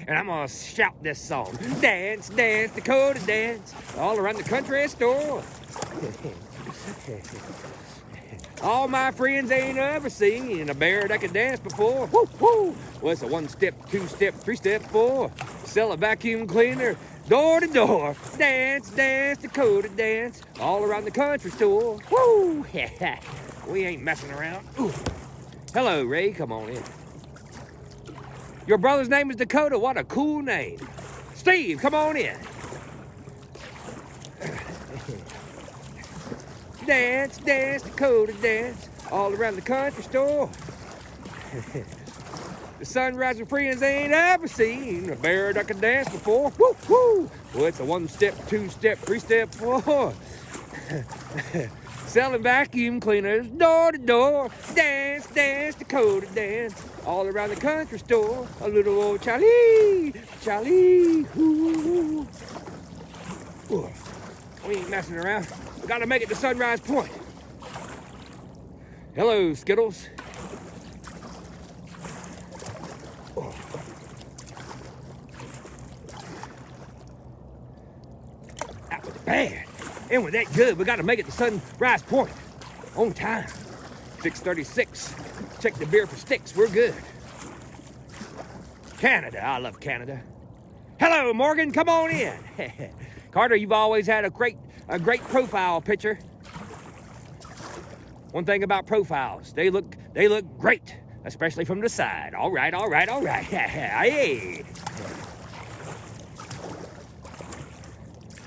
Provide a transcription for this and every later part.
And I'm gonna shout this song. Dance, dance, Dakota dance, all around the country store. All my friends ain't ever seen a bear that can dance before. Woo, woo. Well, it's a 1-step, 2-step, 3-step, 4. Sell a vacuum cleaner, door to door. Dance, dance, Dakota dance, all around the country store. Woo! We ain't messing around. Ooh. Hello, Ray, come on in. Your brother's name is Dakota. What a cool name. Steve, come on in. Dance, dance, Dakota dance, all around the country store. The sunrise and friends ain't ever seen a bear that can dance before. Woo, woo. Well, it's a 1-step, 2-step, 3-step, 4. Selling vacuum cleaners door to door. Dance, dance, Dakota dance, all around the country store. A little old Charlie, Charlie, ooh. Ooh. We ain't messing around. We gotta make it to Sunrise Point. Hello, Skittles. Oh. That was bad. And with that good, we gotta make it to Sunrise Point. On time. 6:36. Check the beer for sticks. We're good. Canada. I love Canada. Hello, Morgan. Come on in. Carter, you've always had a great profile picture. One thing about profiles, they look great, especially from the side. All right. Hey.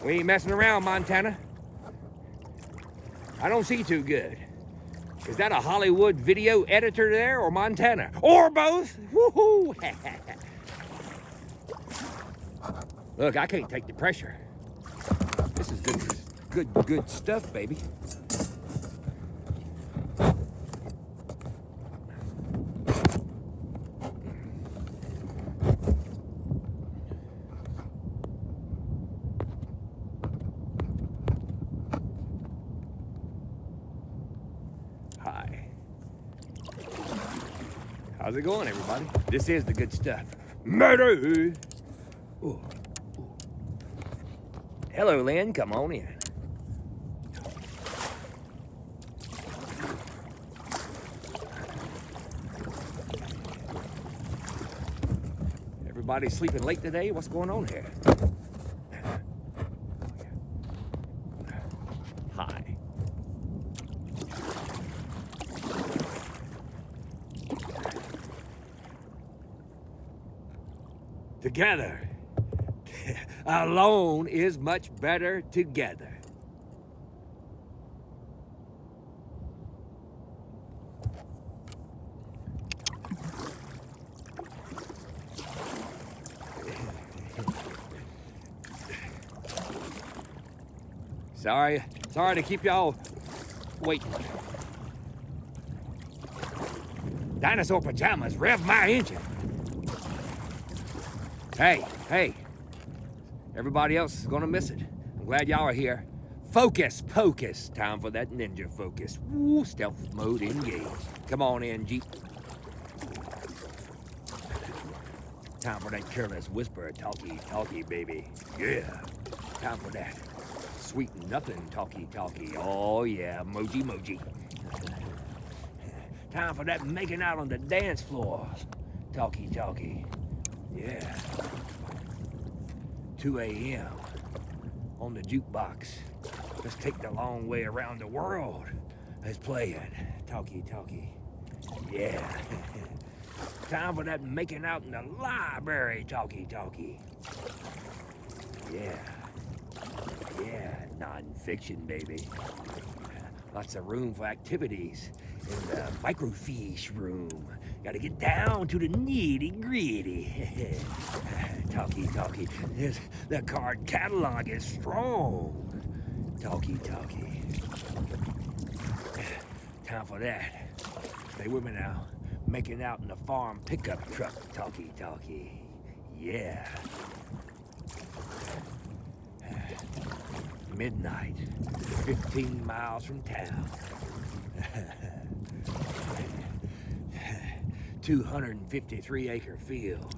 We ain't messing around, Montana. I don't see too good. Is that a Hollywood video editor there, or Montana? Or both? Woohoo! Look, I can't take the pressure. This is good stuff, baby. Hi. How's it going, everybody? This is the good stuff. Murder! Ooh. Hello, Lynn. Come on in. Everybody sleeping late today? What's going on here? Hi. Together. Alone is much better together. Sorry to keep y'all waiting. Dinosaur pajamas, rev my engine. Hey. Everybody else is gonna miss it. I'm glad y'all are here. Focus, pocus. Time for that ninja focus. Woo, stealth mode engaged. Come on in, Jeep. Time for that careless whisper, talkie, baby. Yeah. Time for that sweet nothing, talkie. Oh yeah, moji. Time for that making out on the dance floor, talkie. Yeah. 2 a.m. on the jukebox. Let's take the long way around the world. Let's play it. Talkie. Yeah. Time for that making out in the library. Talkie. Yeah. Non-fiction, baby. Lots of room for activities in the microfiche room. Gotta get down to the nitty-gritty. Talkie. The card catalog is strong. Talkie. Time for that. Stay with me now. Making out in the farm pickup truck. Talkie. Yeah. Midnight. 15 miles from town. 253-acre field.